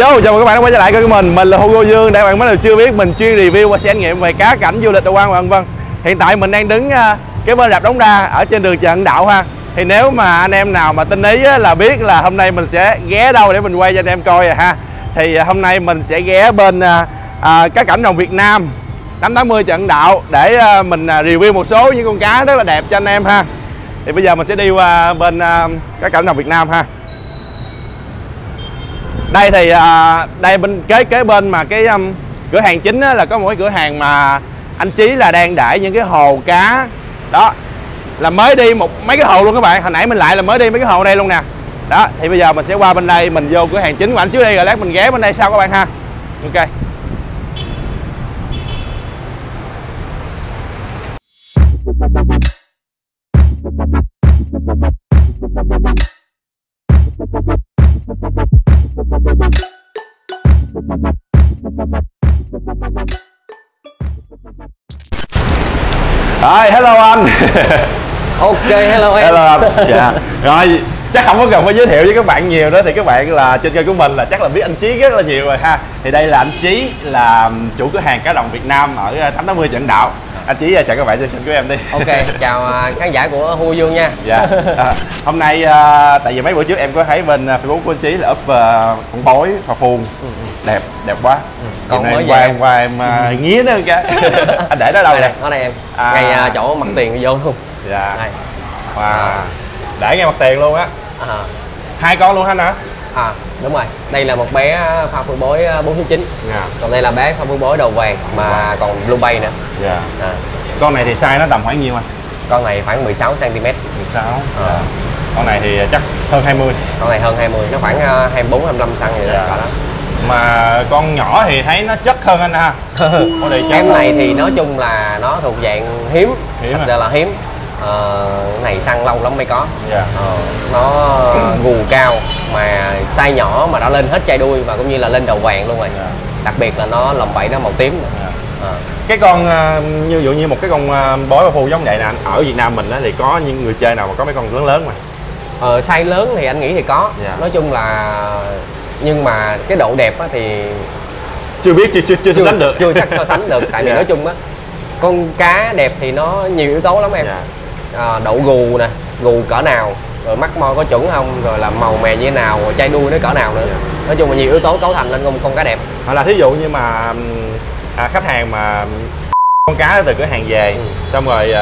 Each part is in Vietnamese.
Yo, chào mừng các bạn đã quay trở lại kênh của mình là Hugo Dương. Để bạn mới nào chưa biết, mình chuyên review và trải nghiệm về cá cảnh du lịch Đồng Quang vân vân. Hiện tại mình đang đứng kế bên rạp Đống Đa ở trên đường Trần Hưng Đạo ha. Thì nếu mà anh em nào mà tinh ý là biết là hôm nay mình sẽ ghé đâu để mình quay cho anh em coi rồi ha. Thì hôm nay mình sẽ ghé bên cá cảnh rồng Việt Nam 880 Trần Hưng Đạo để mình review một số những con cá rất là đẹp cho anh em ha. Thì bây giờ mình sẽ đi qua bên cá cảnh rồng Việt Nam ha. Đây thì đây bên kế bên mà cái cửa hàng chính là có một cái cửa hàng mà anh Chí là đang để những cái hồ cá đó, là mới đi mấy cái hồ luôn các bạn. Hồi nãy mình lại là mới đi mấy cái hồ đây luôn nè. Đó thì bây giờ mình sẽ qua bên đây, mình vô cửa hàng chính của anh trước đi, rồi lát mình ghé bên đây sau các bạn ha. Ok. Rồi, hello anh. Ok, hello em. Hello anh. Dạ. Rồi, chắc không có cần phải giới thiệu với các bạn nhiều đó, thì các bạn là trên kênh của mình là chắc là biết anh Chí rất là nhiều rồi ha. Thì đây là anh Chí, là chủ cửa hàng cá đồng Việt Nam ở 880 Trần Hưng Đạo. Anh Chí chào các bạn trên kênh của em đi. Ok, chào khán giả của Hugo Dương nha. Dạ. Hôm nay tại vì mấy bữa trước em có thấy bên Facebook của anh Chí là up con bói phà phuông đẹp quá. Còn mới qua em nghía nữa kìa. Anh để đó đâu nè? Ở đây em. Ngay chỗ mặt tiền vô luôn. Dạ. Đây. Wow. Để ngay mặt tiền luôn á. Hai con luôn hả nè? Đúng rồi. Đây là một bé pha phun bối 4.9. Còn đây là bé pha phun bối đầu vàng mà còn blue bay nữa. Dạ. Con này thì size nó tầm khoảng nhiêu anh? Con này khoảng 16 cm. 16. Con này thì chắc hơn 20. Con này hơn 20, nó khoảng 24 25 cm vậy đó. Mà con nhỏ thì thấy nó chất hơn anh ha. Em này thì nói chung là nó thuộc dạng hiếm. Thật ra là hiếm. Này săn lâu lắm mới có. Nó gù cao mà size nhỏ mà đã lên hết chai đuôi và cũng như là lên đầu vàng luôn rồi. Đặc biệt là nó lồng bẫy nó màu tím. Cái con như dụ như một cái con bói ba phu giống vậy nè anh, ở Việt Nam mình thì có những người chơi nào mà có mấy con lớn lớn mà size lớn thì anh nghĩ thì có. Nói chung là nhưng mà cái độ đẹp thì chưa biết, chưa so sánh được, chưa so sánh được. Tại vì nói chung á, con cá đẹp thì nó nhiều yếu tố lắm em. Độ gù nè, gù cỡ nào, rồi mắt môi có chuẩn không, rồi là màu mè như thế nào, rồi chai đuôi nó cỡ nào nữa. Nói chung là nhiều yếu tố cấu thành lên con cá đẹp. Hoặc là thí dụ như mà khách hàng mà con cá từ cửa hàng về xong rồi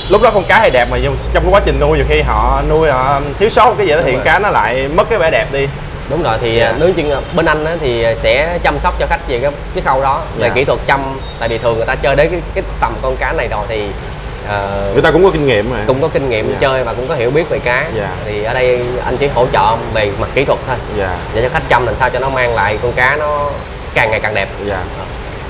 lúc đó con cá thì đẹp mà trong cái quá trình nuôi nhiều khi họ nuôi họ thiếu sót cái gì đó thì cá nó lại mất cái vẻ đẹp đi. Đúng rồi, thì nếu như bên anh thì sẽ chăm sóc cho khách về cái khâu đó về kỹ thuật chăm. Tại vì thường người ta chơi đến cái tầm con cá này rồi thì người ta cũng có kinh nghiệm mà, cũng có kinh nghiệm chơi và cũng có hiểu biết về cá. Thì ở đây anh chỉ hỗ trợ về mặt kỹ thuật thôi, để cho khách chăm làm sao cho nó mang lại con cá nó càng ngày càng đẹp.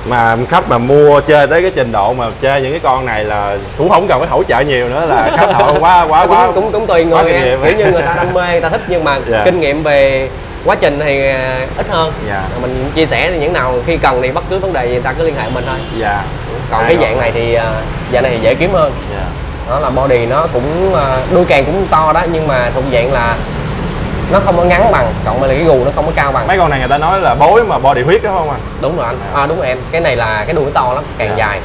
Mà khách mà mua chơi tới cái trình độ mà chơi những cái con này là cũng không cần phải hỗ trợ nhiều nữa, là khách họ quá cũng tùy người em. Kiểu như người ta đam mê, người ta thích, nhưng mà kinh nghiệm về quá trình thì ít hơn. Mình chia sẻ thì những nào khi cần thì bất cứ vấn đề gì người ta cứ liên hệ mình thôi. Còn cái dạng này thì dạng này thì dễ kiếm hơn. Đó là body nó cũng đuôi càng cũng to đó, nhưng mà thuộc dạng là nó không có ngắn bằng, cộng với là cái gù nó không có cao bằng. Mấy con này người ta nói là bối mà body huyết đó không anh? Đúng rồi anh. Đúng rồi em. Cái này là cái đuôi nó to lắm, càng dài.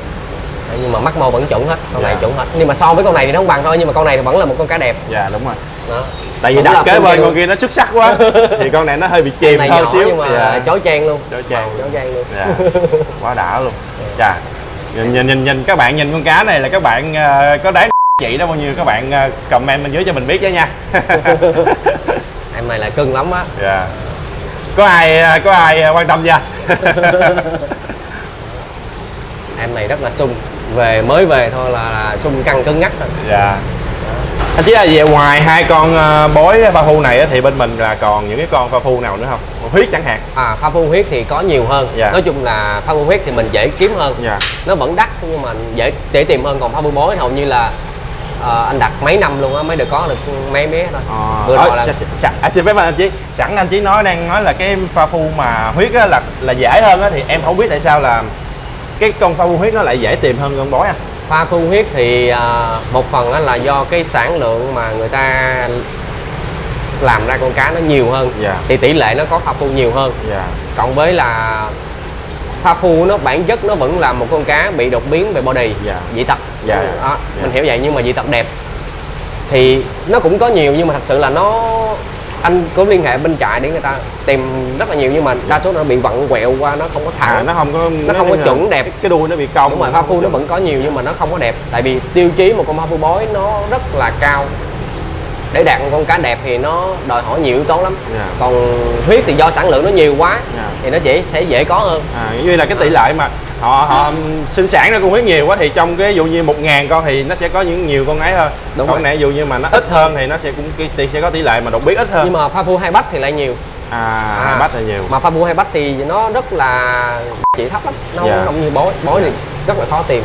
Nhưng mà mắt màu vẫn chuẩn hết. Con này chuẩn hết. Nhưng mà so với con này thì nó không bằng thôi, nhưng mà con này thì vẫn là một con cá đẹp. Đúng rồi. Đó. Tại vì đặt kế bên con kia nó xuất sắc quá thì con này nó hơi bị chìm hơn xíu, nhưng mà chói chang luôn. Chói chang luôn. Quá đã luôn. Nhìn các bạn nhìn con cá này là các bạn có đáng chị đó bao nhiêu, các bạn comment bên dưới cho mình biết chứ nha. Em này là cưng lắm á. Có ai quan tâm chưa? Em này rất là sung, mới về thôi là sung căng cứng ngắc rồi. Anh Chí là về ngoài hai con bói pha phu này thì bên mình là còn những cái con pha phu nào nữa không? Huyết chẳng hạn. Pha phu huyết thì có nhiều hơn. Nói chung là pha phu huyết thì mình dễ kiếm hơn. Nó vẫn đắt nhưng mà dễ tìm hơn. Còn pha phu bói hầu như là anh đặt mấy năm luôn á mới được có được mấy bé thôi. Vừa rồi là xin phép anh Chí, sẵn anh Chí đang nói là cái pha phu mà huyết á là dễ hơn á, thì em không biết tại sao là cái con pha phu huyết nó lại dễ tìm hơn con bói anh. Pha phu huyết thì một phần là do cái sản lượng mà người ta làm ra con cá nó nhiều hơn, thì tỷ lệ nó có pha phu nhiều hơn. Cộng với là pha phu nó bản chất nó vẫn là một con cá bị đột biến về body, dị tật. Mình hiểu vậy, nhưng mà dị tật đẹp thì nó cũng có nhiều, nhưng mà thật sự là anh có liên hệ bên trại để người ta tìm rất là nhiều, nhưng mà đa số nó bị vặn quẹo qua, nó không có thẳng, nó không có chuẩn đẹp, cái đuôi nó bị cong. Đúng rồi, pha phu nó vẫn có nhiều nhưng mà nó không có đẹp, tại vì tiêu chí một con pha phu bói nó rất là cao. Để đạt một con cá đẹp thì nó đòi hỏi nhiều yếu tố lắm. Còn huyết thì do sản lượng nó nhiều quá thì nó sẽ dễ có hơn. Như là cái tỷ lệ mà họ sinh sản ra con huyết nhiều quá thì trong cái dụ như 1000 con thì nó sẽ có những nhiều con ấy hơn. Đúng còn này dụ như mà nó ít hơn thì nó sẽ có tỷ lệ mà đột biến ít hơn. Nhưng mà pha phu hai bách thì lại nhiều. Hai bách là nhiều. Mà pha phu hai bách thì nó rất là chỉ thấp lắm, nó không như bói thì rất là khó tìm.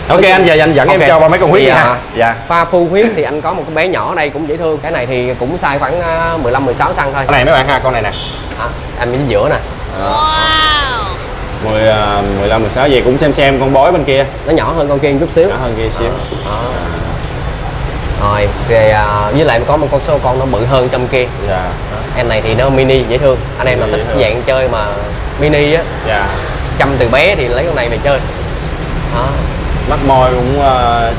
Ok, anh giờ anh dẫn em cho ba mấy con huyết nha. Pha phu huyết thì anh có một con bé nhỏ ở đây cũng dễ thương. Cái này thì cũng size khoảng 15-16 cm thôi. Cái này mấy bạn ha, con này nè. Anh bên giữa nè. 15-16 gì cũng xem con bói bên kia. Nó nhỏ hơn con kia một chút xíu. Nhỏ hơn kia xíu. Rồi, với lại có một con số con nó bự hơn trong kia. Em này thì nó mini dễ thương. Anh em mà thích dạng chơi mà mini á, chăm từ bé thì lấy con này về chơi. Mắt môi cũng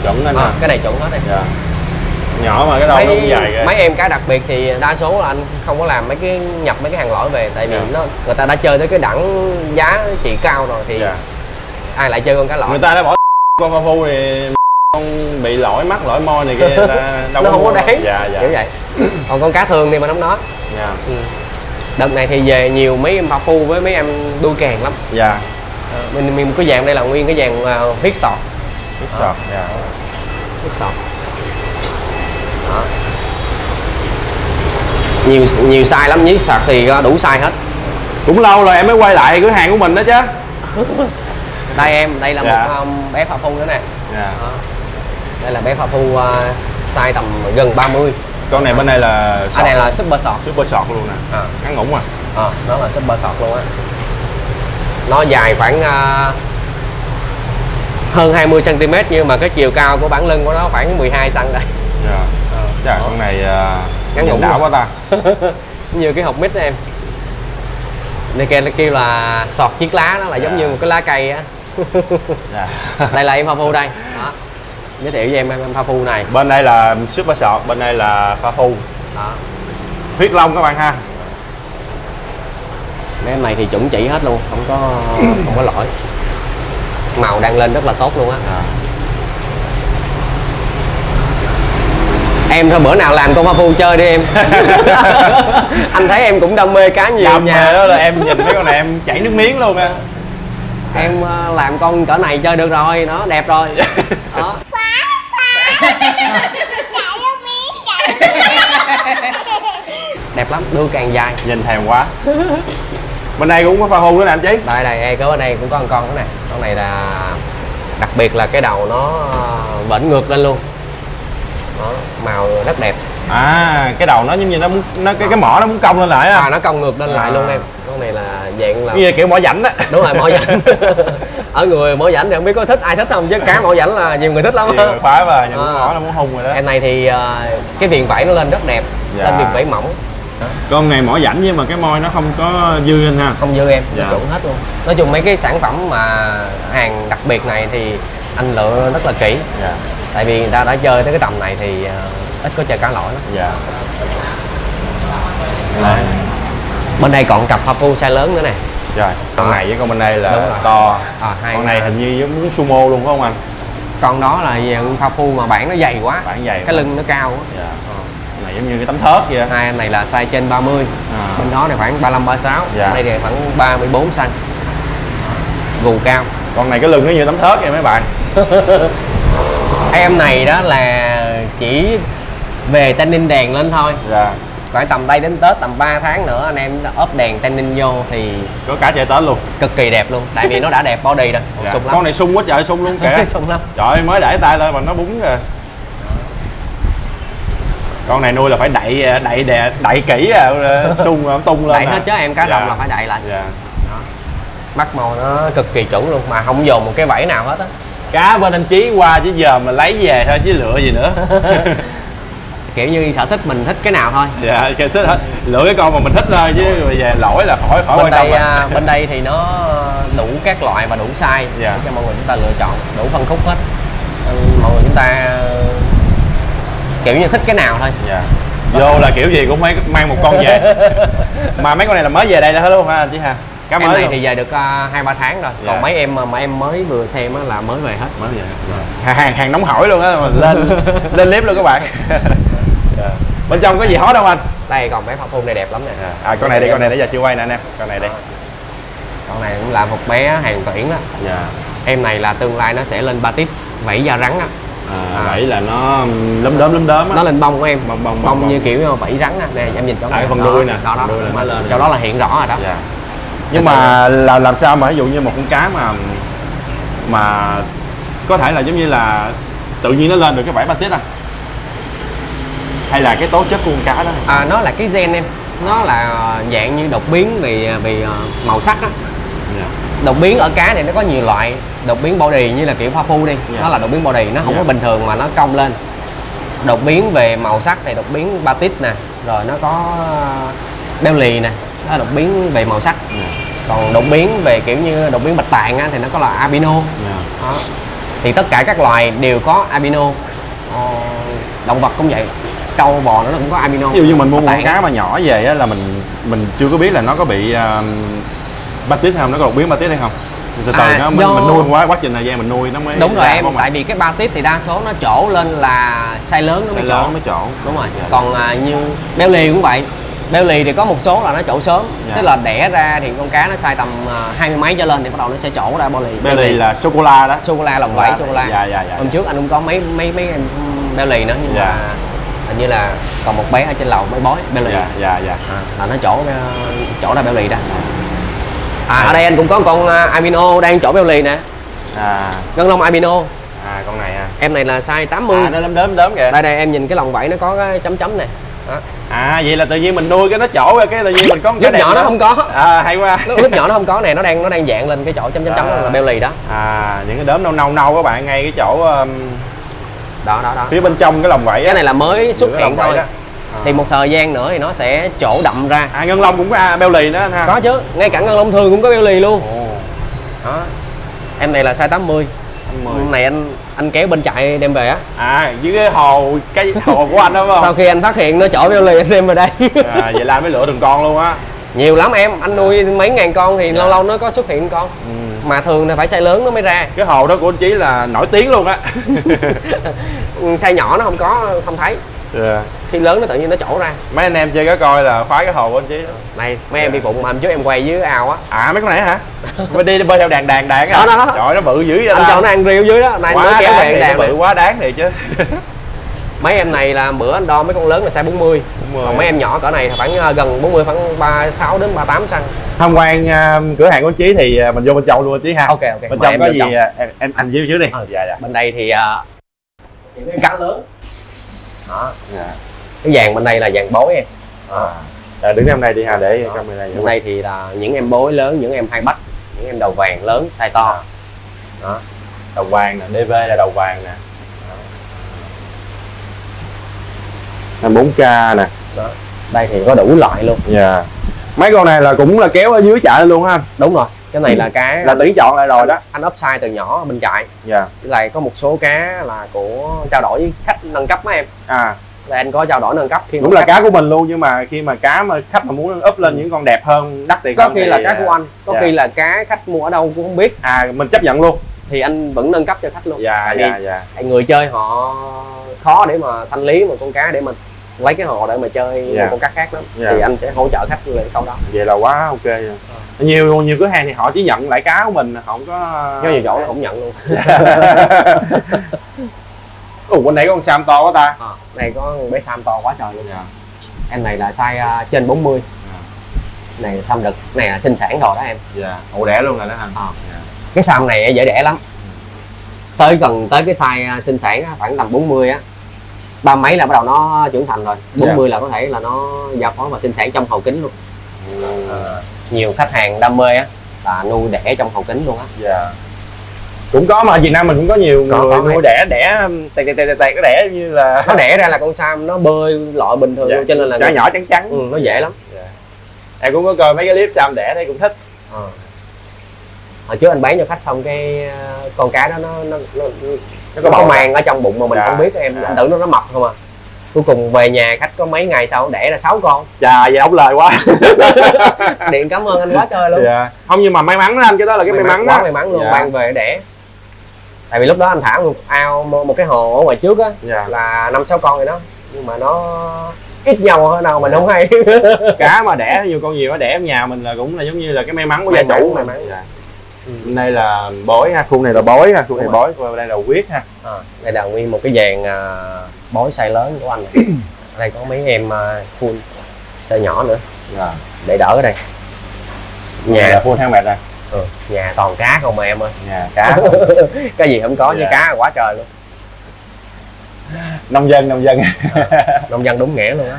chuẩn anh. Cái này chuẩn hết đây. Nhỏ mà cái đầu nó cũng dài kìa. Mấy em cá đặc biệt thì đa số là anh không có làm nhập mấy cái hàng lõi về, tại vì người ta đã chơi tới cái đẳng giá trị cao rồi thì ai lại chơi con cá lõi. Người ta đã bỏ con pha phu thì con bị lỗi mắt lỗi môi này kia nó không có đáng. Kiểu vậy. Còn con cá thường thì mà nó đợt này thì về nhiều mấy em pha phu với mấy em đuôi càng lắm. Mình một cái dạng đây là nguyên cái dạng huyết sọt. Huyết sọt. Huyết sọt. Nhiều size lắm, huyết sọt thì đủ size hết. Cũng lâu rồi em mới quay lại cửa hàng của mình đó chứ. Đây là một bé pha phu nữa nè. Đây là bé pha phu size tầm gần 30. Con này bên đây là sọt. Anh này là super sọt. Super sọt luôn nè. Ngắn ngủn nó là super sọt luôn á. Nó dài khoảng hơn 20 cm, nhưng mà cái chiều cao của bản lưng của nó khoảng 12 cm đây. Con này ngắn ngủn đảo quá ta. Như cái hộp mít đó em. Đây kêu là sọt chiếc lá, nó là giống như một cái lá cây á. Đây là em pha phu đây. Giới thiệu với em pha phu này. Bên đây là super sọt, bên đây là pha phu. Huyết long các bạn ha. Mấy em này thì chuẩn chỉ hết luôn, không có lỗi. Màu đang lên rất là tốt luôn á. Em thôi bữa nào làm con pha phu chơi đi em. Anh thấy em cũng đam mê cá nhiều nha. Đó là em nhìn mấy con này em chảy nước miếng luôn á. Em làm con cỡ này chơi được rồi, nó đẹp rồi. Đó. Đẹp lắm, đuôi càng dài. Nhìn thèm quá. Bên đây cũng có pha phu nữa nè anh Chí. Đây, cái bên đây cũng có một con nữa nè. Con này là đặc biệt là cái đầu nó vểnh ngược lên luôn. Đó, màu rất đẹp. Cái đầu nó giống như cái mỏ nó muốn cong lên lại á. Nó cong ngược lên lại luôn em. Con này là dạng là như kiểu mỏ rảnh á. Đúng rồi, mỏ rảnh. Ở người mỏ rảnh thì không biết có ai thích không, chứ cá mỏ rảnh là nhiều người thích lắm. Nhiều người khoái và những mỏ nó muốn hung rồi đó. Em này thì cái viền vảy nó lên rất đẹp, lên viền vảy mỏng. Con này mỏ rảnh nhưng mà cái môi nó không có dư anh ha. Không dư em, chuẩn hết luôn. Nói chung mấy cái sản phẩm mà hàng đặc biệt này thì anh lựa rất là kỹ. Tại vì người ta đã chơi tới cái tầm này thì ít có chơi cá lõi lắm. Bên đây còn cặp pha phu size lớn nữa nè. Con này với con bên đây là to. Con này hình như giống sumo luôn phải không anh? Con đó là dạng pha phu mà bản nó dày quá. Bản dày. Cái lưng nó cao quá. Này giống như cái tấm thớt vậy. Hai anh này là size trên 30. Bên đó này khoảng 35-36. Đây thì khoảng 34 cm. Gù cao. Con này cái lưng nó như tấm thớt vậy mấy bạn. Em này đó là chỉ về tannin đèn lên thôi. Khoảng tầm đây đến Tết tầm 3 tháng nữa anh em ốp đèn tannin vô thì có cả chơi Tết luôn. Cực kỳ đẹp luôn. Tại vì nó đã đẹp body rồi. Sung lắm. Con này sung quá trời, sung luôn kìa. Sung lắm. Trời ơi, mới đẩy tay lên mà nó búng rồi. Con này nuôi là phải đậy kỹ sung nó tung lên. Đậy hết chứ em, cá rồng là phải đậy lại. Mắt màu nó cực kỳ chuẩn luôn mà không dồn một cái vảy nào hết á. Cá bên anh Chí qua chứ giờ mà lấy về thôi chứ lựa gì nữa. kiểu như sở thích mình thích cái nào thôi. Dạ, cái thích hết, lựa cái con mà mình thích thôi chứ bây giờ lỗi là khỏi bên quan tâm. Bên đây thì nó đủ các loại và đủ size để cho mọi người chúng ta lựa chọn, đủ phân khúc hết. Mọi người chúng ta kiểu như thích cái nào thôi. Vô là kiểu gì cũng phải mang một con về. Mà mấy con này là mới về đây hết luôn hả anh chị ha? Cá em mới này luôn. thì về được 2-3 tháng rồi. Còn mấy em mà em mới vừa xem là mới về hết. Mới về. Hàng nóng hổi luôn á, lên lên clip luôn các bạn. Bên trong có gì hot không anh? Đây còn bé pha phun này đẹp lắm nè. Con này đi, con này nãy giờ chưa quay nè anh em. Con này đi. Con này cũng là một bé hàng tuyển đó. Em này là tương lai nó sẽ lên batit, vảy da rắn á. Vảy là nó lấm đốm á. Nó lên bông của em, bông như kiểu vảy rắn á. Nè em nhìn chỗ này. Phần đuôi nè. Đó, chỗ đó là hiện rõ rồi đó. Nhưng mà làm sao mà ví dụ như một con cá mà có thể là giống như là tự nhiên nó lên được cái vảy batit à? Hay là cái tố chất của con cá đó? Nó là cái gen em, nó là dạng như đột biến vì màu sắc đó. Đột biến ở cá này nó có nhiều loại. Đột biến body như là kiểu pha phu đi, nó là đột biến body, nó không có bình thường mà nó cong lên. Đột biến về màu sắc này, đột biến batit nè, rồi nó có belly nè, đó là đột biến về màu sắc. Còn đột biến về kiểu như đột biến bạch tạng á, thì nó có là albino. Đó. Thì tất cả các loài đều có albino. Động vật cũng vậy, trâu bò nó cũng có albino. Ví dụ như mình mua con cá mà nhỏ về á, là mình chưa có biết là nó có bị batit hay không, nó có đột biến batit hay không. Từ từ nó mình nuôi quá trình thời gian mình nuôi nó mới. Đúng rồi em, tại vì cái batit thì đa số nó trổ lên là size lớn nó mới trổ. Đúng rồi. Còn như belly cũng vậy. Belly thì có một số là nó trổ sớm, tức là đẻ ra thì con cá nó size tầm 20 mấy trở lên thì bắt đầu nó sẽ trổ ra belly. Belly là sô cô la đó. Sô cô la lồng vảy sô cô la. Hôm trước anh cũng có mấy em belly nữa, nhưng mà hình như là còn một bé ở trên lầu mới bói belly. Là nó trổ ra belly đó. Ở đây anh cũng có con albino đang trổ belly nè. Ngân long albino. Con này em này là size 80. Nó đốm kìa. Đây em nhìn cái lòng vảy nó có cái chấm nè. Vậy là tự nhiên mình nuôi cái nó trổ ra cái tự nhiên mình có cái lúc nhỏ nó không có. Hay quá. Lúc nhỏ nó không có nè, nó đang dạng lên cái chỗ chấm đó là belly đó. Những cái đốm nâu các bạn, ngay cái chỗ đó phía bên trong cái lồng vảy. Cái này là mới xuất hiện thôi. Thì một thời gian nữa thì nó sẽ trổ đậm ra. Ngân long cũng có belly nữa anh ha? Có chứ, ngay cả ngân long thường cũng có belly luôn. Đó. Em này là size 80. Hôm này anh kéo bên chạy đem về á. Với cái hồ của anh đó phải không? Sau khi anh phát hiện nó trổ belly anh đem về đây. Vậy là anh mới lựa từng con luôn á. Nhiều lắm em, anh nuôi mấy ngàn con thì lâu lâu nó có xuất hiện con. Mà thường là phải size lớn nó mới ra. Cái hồ đó của anh Chí là nổi tiếng luôn á. Size nhỏ nó không thấy. Khi lớn nó tự nhiên nó trổ ra. Mấy anh em chơi có coi là phái cái hồ của anh Chí đó. Này mấy em bị bụng mà hôm trước em quay dưới ao á. Mấy con này hả? Đi bơi theo đàn á. Đó. Trời, nó bự dữ vậy. Anh cho nó ăn riêu dưới đó, nay mới kéo về đàn bự quá đáng thì chứ. Mấy em này là bữa anh đo mấy con lớn là size 40. Còn mấy em nhỏ cỡ này là khoảng gần 40, khoảng 36 đến 38 cm. Tham quan cửa hàng của anh Chí thì mình vô bên trong luôn anh Chí ha. Ok. Bên trong có gì anh dưới trước đi. Bên đây thì cái cá lớn. Đó. Cái vàng bên đây là vàng bối em. Đứng em đây đi ha, để camera. Bên đây thì là những em bối lớn, những em hai bách, những em đầu vàng lớn size to. Đó. Đầu vàng nè, DV là đầu vàng nè. 4K nè. Đó. Đây thì có đủ loại luôn. Mấy con này là cũng là kéo ở dưới chạy luôn ha. Đúng rồi. Cái này là cá là tuyển chọn lại rồi đó. Anh upsize từ nhỏ ở bên chạy. Lại có một số cá là của trao đổi với khách nâng cấp mấy em. Là anh có trao đổi nâng cấp khi đúng là cá của mình luôn, nhưng mà khi mà cá mà khách mà muốn up lên những con đẹp hơn, đắt tiền có khi là cá của anh, có khi là cá khách mua ở đâu cũng không biết. Mình chấp nhận luôn thì anh vẫn nâng cấp cho khách luôn. Người chơi họ khó để mà thanh lý một con cá để mình lấy cái hồ để mà chơi một con cá khác lắm. Thì anh sẽ hỗ trợ khách về câu đó. Vậy là quá ok rồi. Nhiều cửa hàng thì họ chỉ nhận lại cá của mình, họ không có nhiều chỗ nó không nhận luôn. Bên này có con Sam to quá ta. Này có con bé Sam to quá trời luôn. Em này là size trên 40. Này Sam đực, này là sinh sản rồi đó em. Ổ đẻ luôn rồi đó anh. Cái Sam này dễ đẻ lắm. Gần tới cái size sinh sản khoảng tầm 40 á, 30 mấy là bắt đầu nó trưởng thành rồi. 40 là có thể là nó giao phối và sinh sản trong hầu kính luôn. Nhiều khách hàng đam mê á là nuôi đẻ trong hầu kính luôn á. Cũng có, mà ở Việt Nam mình cũng có nhiều có người nuôi đẻ tẹt cái đẻ như là nó đẻ ra là con Sam nó bơi lội bình thường luôn, cho nên là nhỏ nhỏ trắng trắng. nó dễ lắm. Em cũng có coi mấy cái clip Sam đẻ thấy cũng thích. Hồi trước anh bán cho khách xong cái con cá đó nó có mang ở trong bụng mà mình không biết, anh tưởng nó mập không à. Cuối cùng về nhà khách có mấy ngày sau đẻ ra 6 con. Chà, vậy ông lời quá. Điện cảm ơn anh quá trời luôn. Không, nhưng mà may mắn đó anh, cái đó là cái may mắn đó. Quá may mắn luôn, mang về đẻ. Tại vì lúc đó anh thả một cái hồ ở ngoài trước á, là 5-6 con rồi đó, nhưng mà nó ít nhau hơn nào mình không hay. Cá mà đẻ nhiều con nhiều nó đẻ ở nhà mình là cũng là giống như là cái may mắn của gia chủ. May mắn. Bên đây là bói ha, khu này là bói ha, khu này bói, và đây là huyết ha. Đây là nguyên một cái dàn bói size lớn của anh này. Ở đây có mấy em full size nhỏ nữa, để đỡ ở đây. Nhà là full theo mệt này. Nhà toàn cá không mà em ơi. Nhà cá. Cái gì không có với cá là quá trời luôn. Nông dân. Nông dân đúng nghĩa luôn á.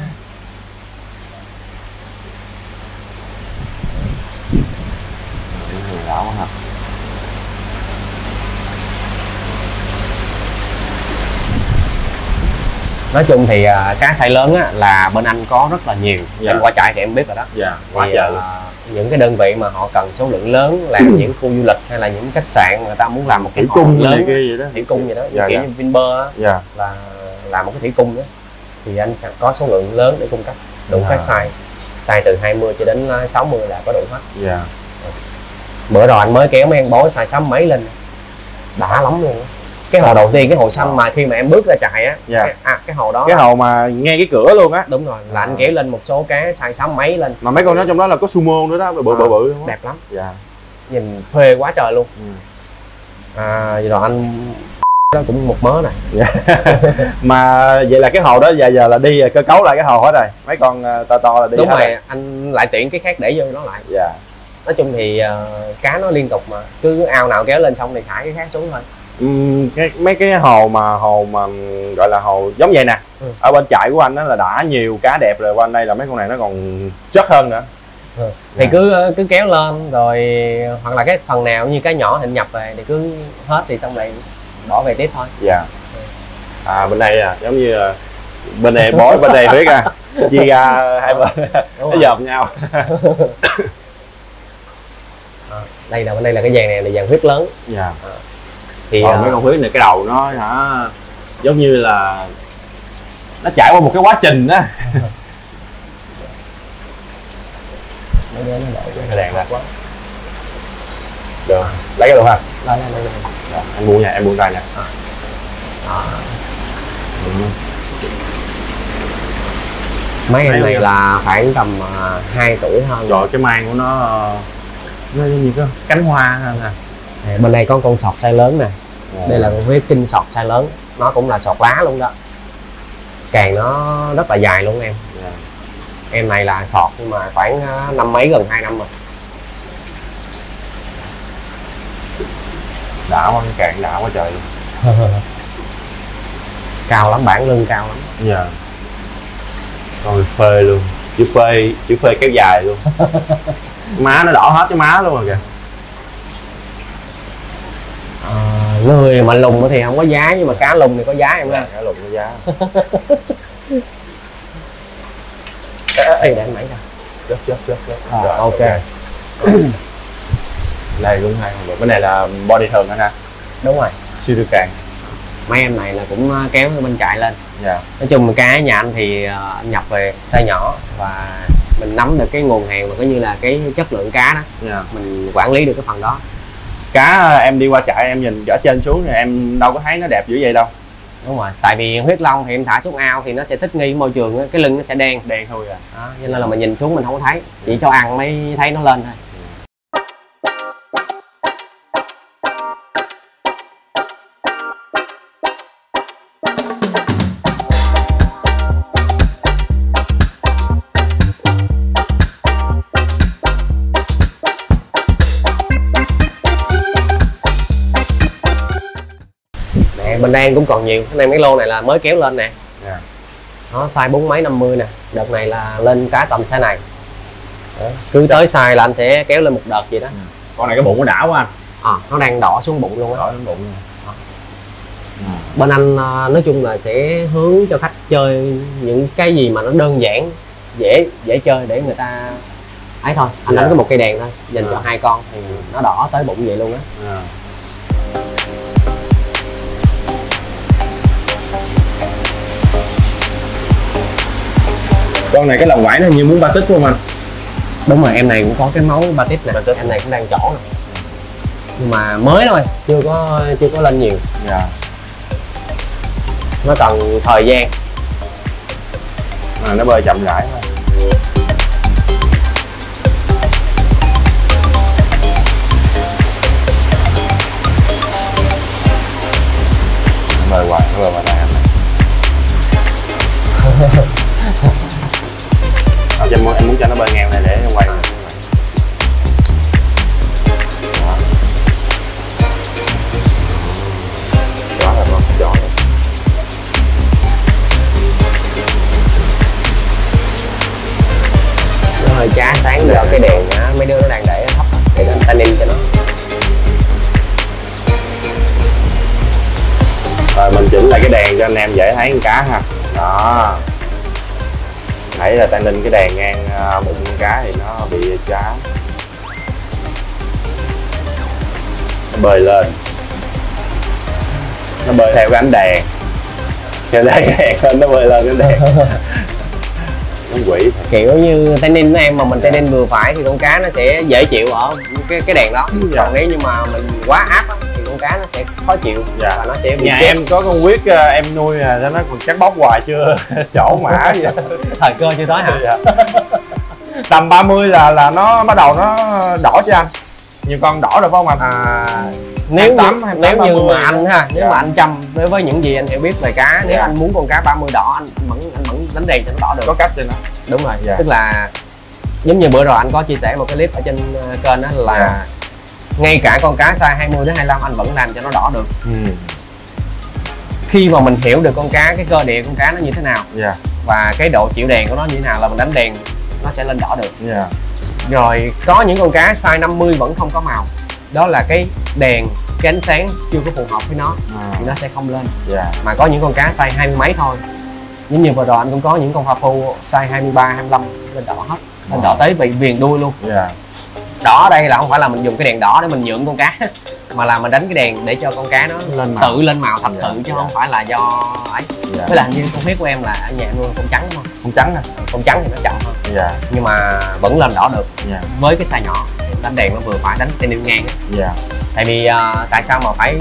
Nói chung thì cá size lớn á, là bên anh có rất là nhiều. Em qua trại thì em biết rồi đó. Quá trời luôn. Những cái đơn vị mà họ cần số lượng lớn, làm những khu du lịch hay là những khách sạn, người ta muốn làm một cái thủy cung lớn, vậy đó. thủy cung vậy đó, kiểu như Vinpearl á, là làm một cái thủy cung đó, thì anh sẽ có số lượng lớn để cung cấp đủ các size từ 20 cho đến 60 là có đủ hết. Bữa rồi anh mới kéo mấy con bói size 6 mấy lên, đã lắm luôn á. Cái hồ đầu tiên, cái hồ xanh mà khi mà em bước ra trại á, cái hồ đó, cái hồ mà ngay cái cửa luôn á. Đúng rồi, là anh kéo lên một số cá size 6 mấy lên, mà mấy con đó trong đó là có sumo nữa đó, bự luôn. đẹp lắm. Nhìn phê quá trời luôn. Vậy rồi anh đó cũng một mớ này. Mà vậy là cái hồ đó giờ là đi cơ cấu lại cái hồ hết rồi, mấy con to là đi. Đúng rồi, anh lại tiện cái khác để vô nó lại. Nói chung thì cá nó liên tục mà, cứ ao nào kéo lên xong thì thả cái khác xuống thôi. Mấy cái hồ mà gọi là hồ giống vậy nè, ở bên trại của anh đó là đã nhiều cá đẹp rồi, qua đây là mấy con này nó còn chất hơn nữa. Thì cứ kéo lên rồi, hoặc là cái phần nào như cái nhỏ thì nhập về thì cứ hết thì xong lại bỏ về tiếp thôi. Bên đây giống như bên này bói, bên đây huyết chia ra hai bên nó dòm nhau. Bên đây là cái dàn này là dàn huyết lớn. Thì mấy con huyết này cái đầu nó giống như là nó trải qua một cái quá trình đó. Cái đèn ra quá. Được, lấy cái luôn ha. Lấy. Anh buông nha, em buông tay nha. Mấy em này là khoảng tầm 2 tuổi hơn. Rồi cái mang của nó như cái cánh hoa hơn nè. Bên đây có con sọt size lớn nè. Đây là con huyết kinh sọt size lớn, nó cũng là sọt lá luôn đó. Càng nó rất là dài luôn em. Em này là sọt nhưng mà khoảng năm mấy, gần 2 năm rồi. Đã quá, càng đã quá trời luôn. Cao lắm, bản lưng cao lắm. Rồi phê luôn, chữ phê kéo dài luôn. Má nó đỏ hết cái má luôn rồi kìa. Người mà lùng thì không có giá, nhưng mà cá lùng thì có giá em ơi. Cá lùng có giá. Để anh máy ra. Rồi, ok. Đây cũng hay. Cái này là body thường anh ha. Đúng rồi. Siêu đưa càng. Mấy em này là cũng kéo bên chạy lên. Nói chung cá nhà anh thì anh nhập về size nhỏ, và mình nắm được cái nguồn hàng và coi như là cái chất lượng cá đó. Mình quản lý được cái phần đó. Cá em đi qua trại em nhìn ở trên xuống thì em đâu có thấy nó đẹp dữ vậy đâu. Đúng rồi, tại vì huyết long thì em thả xuống ao thì nó sẽ thích nghi với môi trường đó, cái lưng nó sẽ đen thôi đó, cho nên là mình nhìn xuống mình không có thấy, chỉ cho ăn mới thấy nó lên thôi. Bên đây cũng còn nhiều, cái này mấy lô này là mới kéo lên nè. Nó size 4 mấy 50 nè, đợt này là lên cá tầm size này. Cứ tới size là anh sẽ kéo lên một đợt vậy đó. Con này cái bụng nó đã quá anh. nó đang đỏ xuống bụng luôn á. Đỏ xuống bụng luôn. Bên anh nói chung là sẽ hướng cho khách chơi những cái gì mà nó đơn giản, dễ chơi để người ta ấy thôi. Anh đánh có một cây đèn thôi dành cho 2 con thì nó đỏ tới bụng vậy luôn á. Con này cái lòng vải nó như muốn batit không anh? Đúng rồi, em này cũng có cái máu batit nè, em này cũng đang trổ nè, nhưng mà mới thôi, chưa có lên nhiều. Nó cần thời gian. Nó bơi chậm rãi thôi. Bơi hoài, nó bơi hoài này anh. Em muốn cho nó bơi ngang này để em quay. Gió rồi con, gió rồi. Nó hơi chá sáng do cái đèn á, mấy đứa nó đang để thấp để đánh tannin cho nó. Rồi mình chỉnh lại cái đèn cho anh em dễ thấy con cá ha. Đó. Nãy là tannin cái đèn ngang bụng con cá thì nó bị chá. Nó bơi lên. Nó bơi theo cái ánh đèn. Theo đây đèn lên nó bơi lên cái đèn. Nó quỷ thật. Kiểu như tannin của em mà mình tannin vừa phải thì con cá nó sẽ dễ chịu ở cái đèn đó. Còn nếu như mà mình quá áp á, thì con cá nó sẽ khó chịu và nó sẽ bị Nhà chết. em có con huyết em nuôi cho nó còn chắc bóc hoài chưa chỗ mã vậy. Thời cơ chưa tới hả? Tầm 30 là nó bắt đầu nó đỏ cho anh. Nhiều con đỏ rồi phải không anh? Nếu như mà anh ha, nếu mà anh chăm với những gì anh hiểu biết về cá, nếu anh muốn con cá 30 đỏ anh vẫn đánh đèn cho nó đỏ được. Có cách cho nó. Đúng rồi. Tức là giống như bữa rồi anh có chia sẻ một cái clip ở trên kênh đó là ngay cả con cá size 20 đến 25 anh vẫn làm cho nó đỏ được. Khi mà mình hiểu được con cá, cái cơ địa con cá nó như thế nào và cái độ chịu đèn của nó như thế nào là mình đánh đèn nó sẽ lên đỏ được. Rồi có những con cá size 50 vẫn không có màu, đó là cái đèn, cái ánh sáng chưa có phù hợp với nó thì nó sẽ không lên. Mà có những con cá size 20 mấy thôi, giống như vừa rồi anh cũng có những con hoa phu size 23, 25 lên đỏ hết, lên đỏ tới bị viền đuôi luôn. Đỏ ở đây là không phải là mình dùng cái đèn đỏ để mình nhượng con cá mà là mình đánh cái đèn để cho con cá nó tự lên màu thật sự chứ không phải là do ấy. Với là như con huyết của em là ở nhà nuôi con trắng đúng không? Con trắng nè. Con trắng thì nó chậm hơn nhưng mà vẫn lên đỏ được với cái size nhỏ. Đánh đèn nó vừa phải, đánh tannin ngang. Tại vì tại sao mà phải,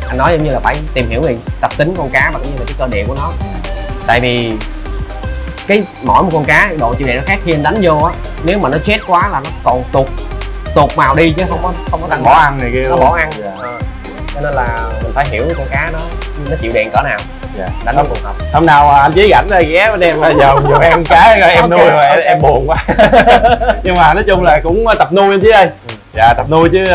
anh nói giống như là phải tìm hiểu về tập tính con cá và cũng như là cái cơ địa của nó. Tại vì mỗi một con cá độ chịu đèn nó khác, khi anh đánh vô á, nếu mà nó chết quá là nó còn tụt màu đi chứ không có tăng bỏ ăn này kia, nó bỏ ăn. Cho nên là mình phải hiểu con cá nó chịu đèn cỡ nào đánh nó phù hợp. Hôm nào anh Chí rảnh rồi ghé bên em giờ em cá rồi em nuôi rồi em buồn quá. Nhưng mà nói chung là cũng tập nuôi anh Chí ơi. Tập nuôi chứ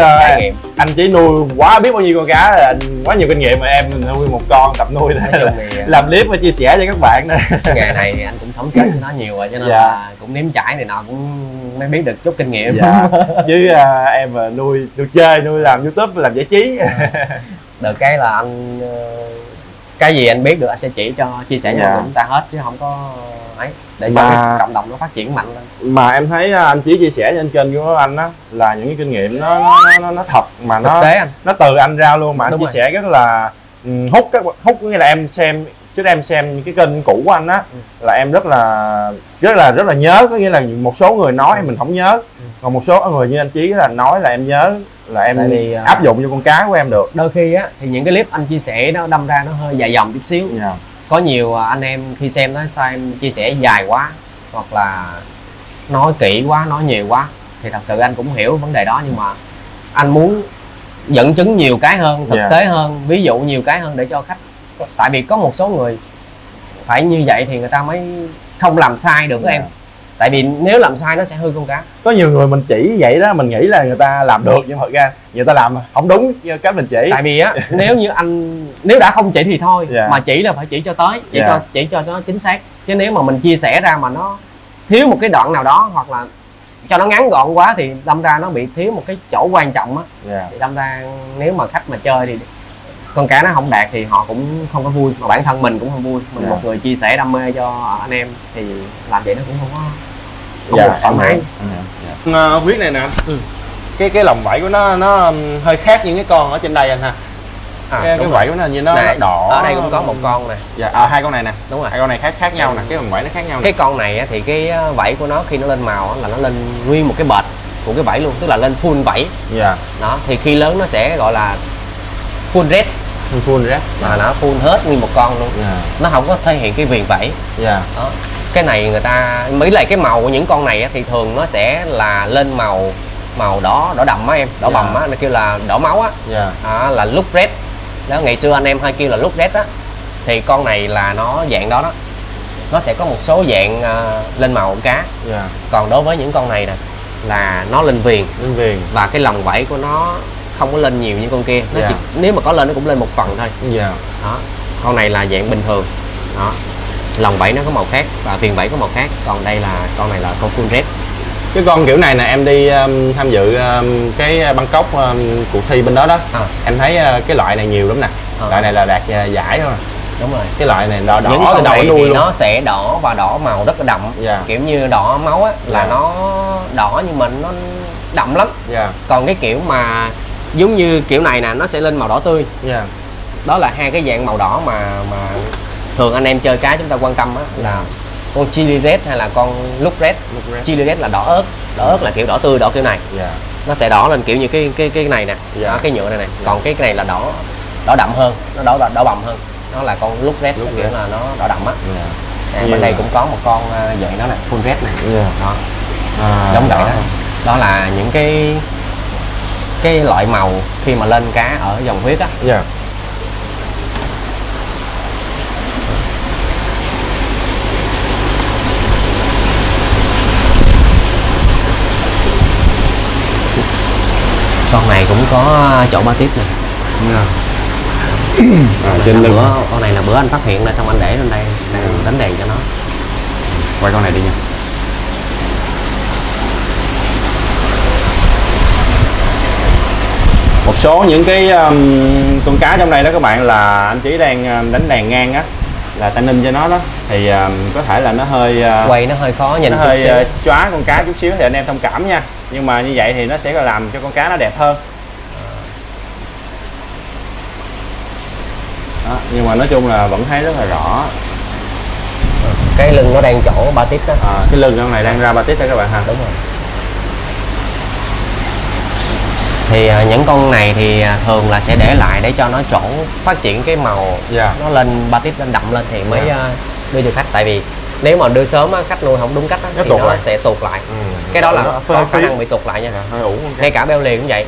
anh Chí nuôi quá biết bao nhiêu con cá rồi, anh quá nhiều kinh nghiệm mà em nuôi một con tập nuôi làm clip và chia sẻ cho các bạn nữa. Nghề này thì anh cũng sống chết với nó nhiều rồi cho nên là cũng nếm trải này nọ cũng mới biết được chút kinh nghiệm. Chứ em nuôi chơi, nuôi làm YouTube làm giải trí. Được cái là anh cái gì anh biết được anh sẽ chỉ cho, chia sẻ cho chúng ta hết chứ không có ấy, để cho cái cộng đồng nó phát triển mạnh lên. Mà em thấy anh Chí chia sẻ trên kênh của anh á là những cái kinh nghiệm nó thật mà nó từ anh ra luôn, mà anh chia sẻ rất là hút nghĩa là em xem trước em xem cái kênh cũ của anh á là em rất là nhớ, có nghĩa là một số người nói mình không nhớ, còn một số người như anh Chí là nói là em nhớ, là em áp dụng vô con cá của em được. Đôi khi á thì những cái clip anh chia sẻ nó đâm ra nó hơi dài dòng chút xíu. Có nhiều anh em khi xem nó sao em chia sẻ dài quá hoặc là nói kỹ quá, nói nhiều quá thì thật sự anh cũng hiểu vấn đề đó, nhưng mà anh muốn dẫn chứng nhiều cái hơn, thực tế hơn, ví dụ nhiều cái hơn để cho khách. Tại vì có một số người phải như vậy thì người ta mới không làm sai được với em. Tại vì nếu làm sai nó sẽ hư con cá. Có nhiều người mình chỉ vậy đó, mình nghĩ là người ta làm được nhưng thật ra người ta làm không đúng cách mình chỉ. Tại vì á nếu đã không chỉ thì thôi, mà chỉ là phải chỉ cho tới, chỉ cho nó chính xác. Chứ nếu mà mình chia sẻ ra mà nó thiếu một cái đoạn nào đó hoặc là cho nó ngắn gọn quá thì đâm ra nó bị thiếu một cái chỗ quan trọng á. Thì đâm ra nếu mà khách mà chơi thì con cá nó không đạt thì họ cũng không có vui, mà bản thân mình cũng không vui. Mình một người chia sẻ đam mê cho anh em thì làm vậy nó cũng không được thoải mái. Huyết này nè, cái lồng vảy của nó hơi khác những cái con ở trên đây anh ha. Cái vảy của nó như nó đỏ. Ở đây cũng có một con nè. Hai con này nè. Đúng rồi. Hai con này khác nhau nè, cái lồng vảy nó khác nhau. Cái con này thì cái vảy của nó khi nó lên màu là nó lên nguyên một cái bệt của cái vảy luôn, tức là lên full vảy. Đó, thì khi lớn nó sẽ gọi là full red. Full red. Là nó full hết nguyên một con luôn. Nó không có thể hiện cái viền vảy. Đó. Cái này người ta mấy lại cái màu của những con này thì thường nó sẽ là lên màu đỏ đậm á em, đỏ bầm á, nó kêu là đỏ máu á. Là look red. Đó, ngày xưa anh em hay kêu là look red á. Thì con này là nó dạng đó đó. Nó sẽ có một số dạng lên màu cá. Còn đối với những con này nè là nó lên viền. Và cái lồng vảy của nó không có lên nhiều như con kia. Nó chỉ, nếu mà có lên nó cũng lên một phần thôi. Đó. Con này là dạng bình thường. Đó. Lồng vảy nó có màu khác và viền vảy có màu khác. Còn đây là con này là con full red. Cái con kiểu này nè em đi tham dự cái Bangkok cuộc thi bên đó đó, em thấy cái loại này nhiều lắm nè. Loại này là đạt giải thôi. Đúng rồi. Cái loại này đỏ những con này nuôi thì luôn. nó sẽ đỏ và đỏ màu rất là đậm. Kiểu như đỏ máu á là nó đỏ nhưng mà nó đậm lắm. Còn cái kiểu mà giống như kiểu này nè nó sẽ lên màu đỏ tươi. Đó là hai cái dạng màu đỏ mà thường anh em chơi cá chúng ta quan tâm á, là con chili red hay là con look red. Chili red là đỏ ớt là kiểu đỏ tươi, đỏ kiểu này. Nó sẽ đỏ lên kiểu như cái này nè. Đó, cái nhựa này nè. Còn cái này là đỏ đậm hơn, nó đỏ bầm hơn. Nó là con look red, kiểu là nó đỏ đậm á. Bên đây cũng có một con dạng đó nè, full red này. Đó. Giống vậy đó. Đó là những cái loại màu khi mà lên cá ở dòng huyết á. Con này cũng có chỗ ba tiếp nè. Trên lưng. Con này là bữa anh phát hiện ra xong anh để lên đây đánh đèn cho nó. Quay con này đi nha. Một số những cái con cá trong đây đó các bạn là anh Chí đang đánh đèn ngang á, là ta ninh cho nó đó thì có thể là nó hơi quay nó hơi khó nhìn, nó hơi chóa con cá chút xíu thì anh em thông cảm nha, nhưng mà như vậy thì nó sẽ làm cho con cá nó đẹp hơn. Đó, nhưng mà nói chung là vẫn thấy rất là rõ. Cái lưng nó đang chỗ ba tiếp đó. Cái lưng con này đang ra ba tiếp đó các bạn ha. Đúng rồi. Thì những con này thì thường là sẽ để lại để cho nó chỗ phát triển cái màu nó lên ba tiếp, lên đậm lên thì mới đưa cho khách. Tại vì nếu mà đưa sớm á, khách nuôi không đúng cách á, thì nó sẽ tuột lại. Cái đó là có khả năng bị tuột lại nha. Ngay cả beo lì cũng vậy.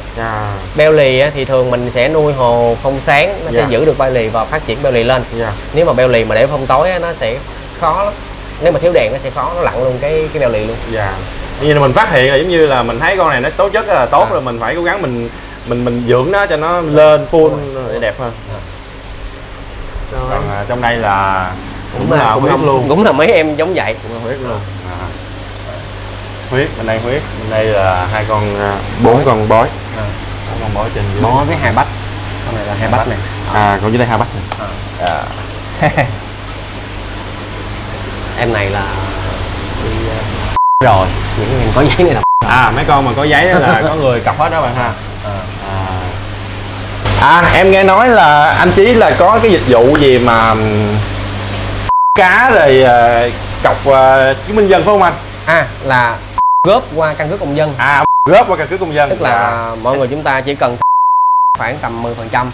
Beo lì á, thì thường mình sẽ nuôi hồ không sáng, nó sẽ giữ được beo lì và phát triển beo lì lên. Nếu mà beo lì mà để phong tối á, nó sẽ khó lắm. Nếu mà thiếu đèn nó sẽ khó, nó lặn luôn cái beo lì luôn. Như là mình phát hiện là giống như là mình thấy con này nó tố chất rất là tốt rồi, mình phải cố gắng mình dưỡng nó cho nó lên full để đẹp hơn. Còn trong đây là cũng là huyết luôn, cũng là mấy em giống vậy, cũng là huyết luôn. Huyết bên đây, huyết bên đây là hai con, bốn con bói, bốn con bói trên dưới. Bói với hai bách, con này là hai bách này. Còn dưới đây hai bách này. Em này là rồi những em có giấy này là mấy con mà có giấy là có người cặp hết đó bạn ha. Em nghe nói là anh Chí là có cái dịch vụ gì mà cá rồi cọc chứng minh dân phải không anh? Là góp qua căn cước công dân. Góp qua căn cước công dân, tức là mọi người chúng ta chỉ cần khoảng tầm 10%.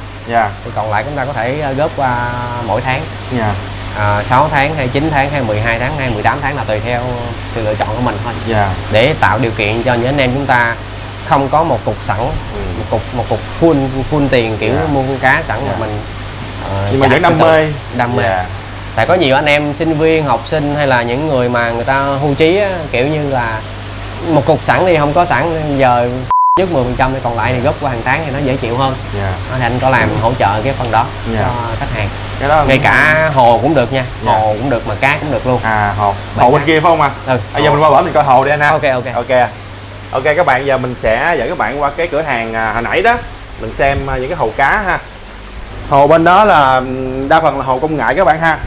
Thì còn lại chúng ta có thể góp qua mỗi tháng. 6 tháng hay 9 tháng hay 12 tháng hay 18 tháng là tùy theo sự lựa chọn của mình thôi. Để tạo điều kiện cho những anh em chúng ta không có một cục sẵn, một cục full tiền kiểu mua con cá sẵn mà mình nhưng mà vẫn đam mê. Tại có nhiều anh em sinh viên, học sinh hay là những người mà người ta hưu trí á, kiểu như là một cục sẵn đi không có sẵn, giờ trước 10% thì còn lại thì góp qua hàng tháng thì nó dễ chịu hơn. Thì anh có làm hỗ trợ cái phần đó cho khách hàng. Cái đó ngay cả hồ cũng được nha, hồ cũng được mà cá cũng được luôn. Hồ bên kia phải không anh? Bây giờ mình qua bển mình coi hồ đi anh ha. Ok. Ok các bạn, giờ mình sẽ dẫn các bạn qua cái cửa hàng hồi nãy đó, mình xem những cái hồ cá ha. Hồ bên đó là đa phần là hồ công nghệ các bạn ha.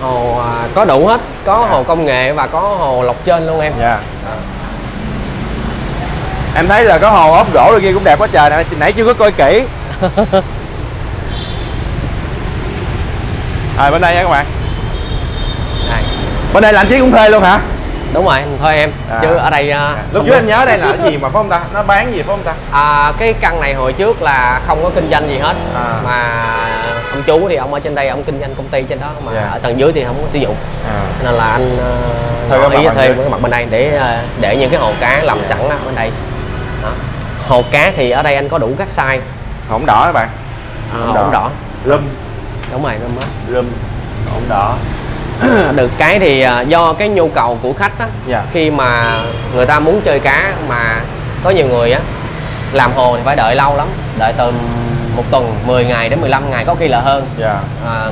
Hồ có đủ hết, có hồ công nghệ và có hồ lọc trên luôn em. Dạ. Em thấy là có hồ ốp gỗ rồi kia cũng đẹp quá trời nè, nãy chưa có coi kỹ. Rồi bên đây nha các bạn. Đây. Bên đây là anh Chí cũng thuê luôn hả? Đúng rồi, thôi em. Chứ ở đây lúc trước anh nhớ đây là cái gì mà phải không ta? Nó bán gì phải không ta? Cái căn này hồi trước là không có kinh doanh gì hết. Mà ông chú thì ông ở trên đây, ông kinh doanh công ty trên đó mà ở tầng dưới thì không có sử dụng. Nên là anh ý thuê cái mặt bên đây để những cái hồ cá làm sẵn ở bên đây. Đó. Hồ cá thì ở đây anh có đủ các size. Hổng đỏ các bạn. Hổng đỏ. Rum. Đúng rồi, rum đó. Rum. Hổng đỏ. Được cái thì do cái nhu cầu của khách á, khi mà người ta muốn chơi cá mà có nhiều người á làm hồ thì phải đợi lâu lắm, đợi từ 1 tuần, 10 ngày đến 15 ngày có khi là hơn.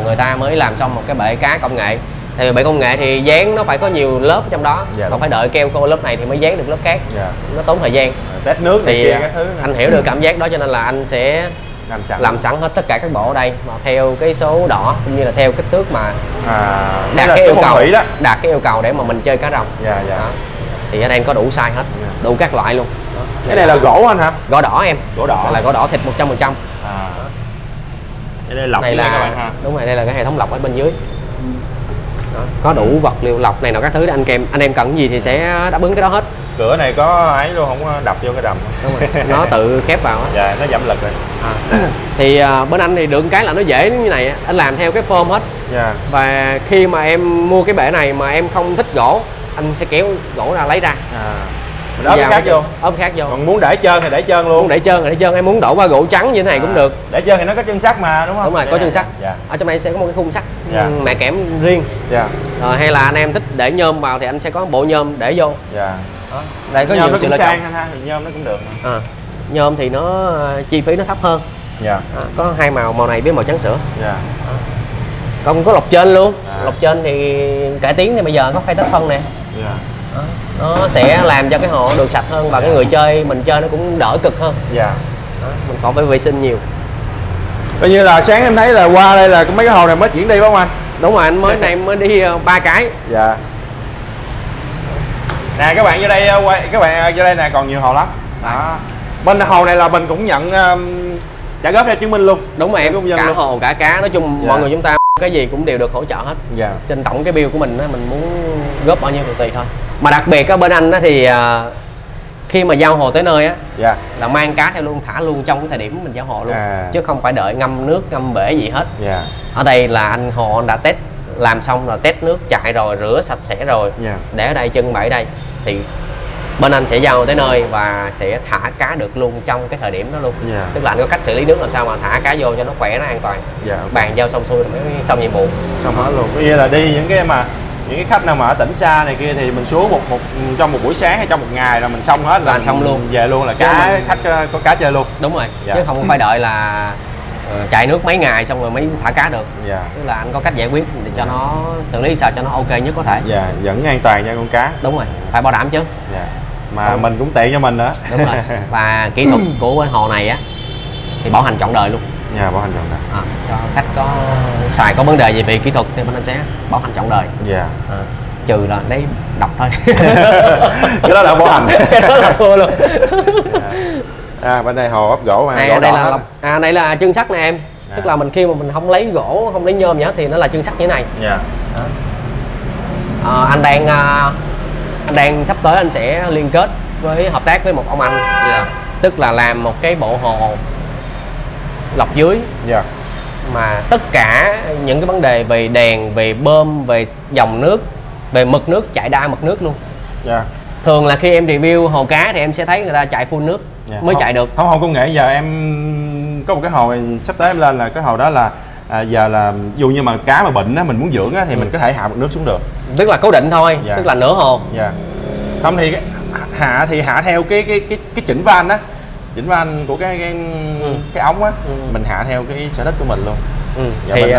Người ta mới làm xong một cái bể cá công nghệ. Thì bể công nghệ thì dán nó phải có nhiều lớp ở trong đó, còn phải đợi keo khô lớp này thì mới dán được lớp khác. Nó tốn thời gian. Test nước này kia các thứ này. Anh hiểu được cảm giác đó cho nên là anh sẽ làm sẵn hết tất cả các bộ ở đây mà theo cái số đỏ cũng như là theo kích thước mà đạt cái yêu cầu, đạt cái yêu cầu để mà mình chơi cá rồng. Thì ở đây em có đủ size hết, đủ các loại luôn. Cái này là gỗ anh hả? Gỗ đỏ em. Gỗ đỏ. Là gỗ đỏ thịt 100%. Đây lọc này là các bạn ha. Đúng rồi, đây là cái hệ thống lọc ở bên dưới. Đó, có đủ vật liệu lọc này nọ các thứ để anh em cần cái gì thì sẽ đáp ứng cái đó hết. Cửa này có ấy luôn, không có đập vô cái đầm. Đúng rồi. Nó tự khép vào á. Dạ, nó giảm lực rồi. Thì bên anh thì được cái là nó dễ như này, anh làm theo cái form hết. Và khi mà em mua cái bể này mà em không thích gỗ, anh sẽ kéo gỗ ra lấy ra. Mình ốp cái khác vô. Ốp khác vô. Còn muốn để trơn thì để trơn luôn. Muốn để trơn thì để trơn, em muốn đổ qua gỗ trắng như thế này cũng được. Để trơn thì nó có chân sắt mà đúng không? Đúng rồi, có chân sắt. Ở trong này sẽ có một cái khung sắt mẹ kẽm riêng. Rồi hay là anh em thích để nhôm vào thì anh sẽ có bộ nhôm để vô. Đây có nhiều sự lựa chọn. Nhôm nó cũng được. Nhôm thì nó chi phí nó thấp hơn. Có hai màu này với màu trắng sữa. Còn có lọc trên luôn. Lọc trên thì cải tiến thì bây giờ có khay tách phân nè. Nó sẽ làm cho cái hồ được sạch hơn và cái người chơi mình chơi nó cũng đỡ cực hơn. Mình khỏi phải vệ sinh nhiều. Coi như là sáng em thấy là qua đây là mấy cái hồ này mới chuyển đi phải không anh? Đúng rồi, anh mới đi 3 cái. Nè các bạn vô đây các bạn vô đây nè, còn nhiều hồ lắm. Bên hồ này là mình cũng nhận trả góp theo chứng minh luôn. Đúng rồi em, cả luôn. Hồ cả cá nói chung mọi người chúng ta cái gì cũng đều được hỗ trợ hết. Trên tổng cái bill của mình mình muốn góp bao nhiêu thì tùy thôi. Mà đặc biệt ở bên anh thì khi mà giao hồ tới nơi á là mang cá theo luôn, thả luôn trong cái thời điểm mình giao hồ luôn, chứ không phải đợi ngâm nước ngâm bể gì hết. Ở đây là anh hồ đã test làm xong rồi, test nước chạy rồi, rửa sạch sẽ rồi, để ở đây trưng bày ở đây thì bên anh sẽ giao tới nơi và sẽ thả cá được luôn trong cái thời điểm đó luôn. Tức là anh có cách xử lý nước làm sao mà thả cá vô cho nó khỏe, nó an toàn. Bàn giao xong xuôi rồi mới xong nhiệm vụ. Xong hết luôn. Bây giờ là đi những cái khách nào mà ở tỉnh xa này kia thì mình xuống trong một buổi sáng hay trong một ngày là mình xong hết là xong luôn, về luôn là khách có cá chơi luôn. Đúng rồi. Chứ không phải đợi là chạy nước mấy ngày xong rồi mới thả cá được. Tức là anh có cách giải quyết để cho nó xử lý sao cho nó ok nhất có thể. Vẫn an toàn cho con cá. Đúng rồi, phải bảo đảm chứ. Mà mình cũng tiện cho mình nữa. Đúng rồi. Và kỹ thuật của bên hồ này á thì bảo hành trọn đời luôn. Bảo hành trọn đời. Cho khách có xài có vấn đề gì về kỹ thuật thì bên anh sẽ bảo hành trọn đời. Trừ là lấy độc thôi. Cái đó là bảo hành. Cái đó là thua luôn. Bên đây hồ ốp gỗ mà. Đây là chân sắt nè em. Tức là khi mà mình không lấy gỗ, không lấy nhôm gì hết thì nó là chân sắt như thế này. Anh đang sắp tới anh sẽ liên kết với hợp tác với một ông anh. Tức là làm một cái bộ hồ lọc dưới. Mà tất cả những cái vấn đề về đèn, về bơm, về dòng nước, về mực nước, chạy đa mực nước luôn. Thường là khi em review hồ cá thì em sẽ thấy người ta chạy full nước mới chạy được. Không, hồ công nghệ giờ em có một cái hồ sắp tới em lên là cái hồ đó là giờ là dù như mà cá mà bệnh á, mình muốn dưỡng á, thì mình có thể hạ mực nước xuống được. Tức là cố định thôi, tức là nửa hồ. Không thì hạ theo cái chỉnh van á, chỉnh van của cái ống á, mình hạ theo cái sở thích của mình luôn. Thì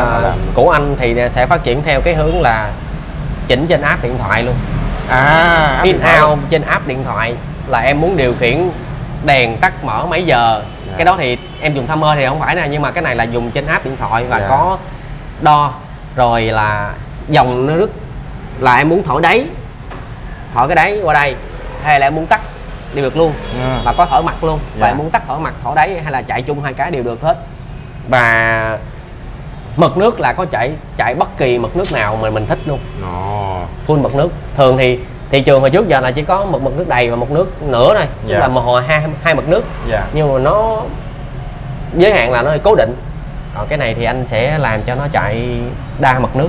của anh thì sẽ phát triển theo cái hướng là chỉnh trên app điện thoại luôn. In out trên app điện thoại là em muốn điều khiển đèn tắt mở mấy giờ. Cái đó thì em dùng timer thì không phải nè, nhưng mà cái này là dùng trên app điện thoại và có đo. Rồi là dòng nước là em muốn thổi đáy, thổi cái đáy qua đây, hay là em muốn tắt đều được luôn. Và có thổi mặt luôn. Và em muốn tắt thổi mặt, thổi đáy hay là chạy chung hai cái đều được hết. Và mực nước là có chạy bất kỳ mực nước nào mà mình thích luôn. Full mực nước. Thường thì thị trường hồi trước giờ là chỉ có một mực nước đầy và một nước nửa thôi, tức là một hồi hai mực nước. Nhưng mà nó giới hạn là nó cố định. Còn cái này thì anh sẽ làm cho nó chạy đa mực nước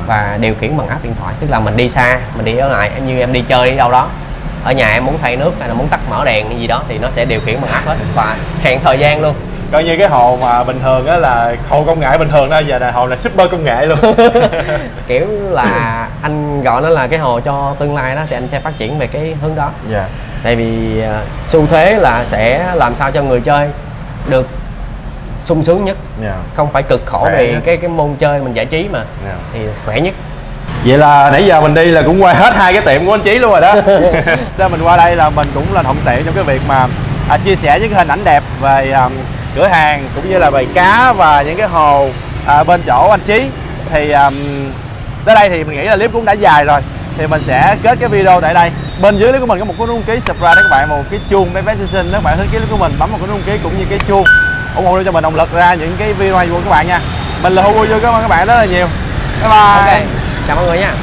và điều khiển bằng app điện thoại. Tức là mình đi xa, mình đi ở lại, như em đi chơi đi đâu đó, ở nhà em muốn thay nước hay là muốn tắt mở đèn hay gì đó thì nó sẽ điều khiển bằng app hết và hẹn thời gian luôn. Coi như cái hồ mà bình thường á là hồ công nghệ bình thường đó, giờ là hồ là super công nghệ luôn. Kiểu là anh gọi nó là cái hồ cho tương lai đó, thì anh sẽ phát triển về cái hướng đó. Tại vì xu thế là sẽ làm sao cho người chơi được sung sướng nhất, không phải cực khổ vì cái môn chơi mình giải trí mà, thì khỏe nhất. Vậy là nãy giờ mình đi là cũng qua hết hai cái tiệm của anh Chí luôn rồi đó. Nên mình qua đây là mình cũng là thuận tiện trong cái việc mà chia sẻ những cái hình ảnh đẹp về cửa hàng cũng như là về cá và những cái hồ bên chỗ anh Chí. Thì tới đây thì mình nghĩ là clip cũng đã dài rồi, thì mình sẽ kết cái video tại đây. Bên dưới clip của mình có một cái nút đăng ký, subscribe để các bạn, một cái chuông bé bé xinh xinh, các bạn thích cái clip của mình bấm một cái nút đăng ký cũng như cái chuông ủng hộ cho mình động lực ra những cái video hay của các bạn nha. Mình là Hugo vui, cảm ơn các bạn rất là nhiều. Bye bye. Chào mọi người nha.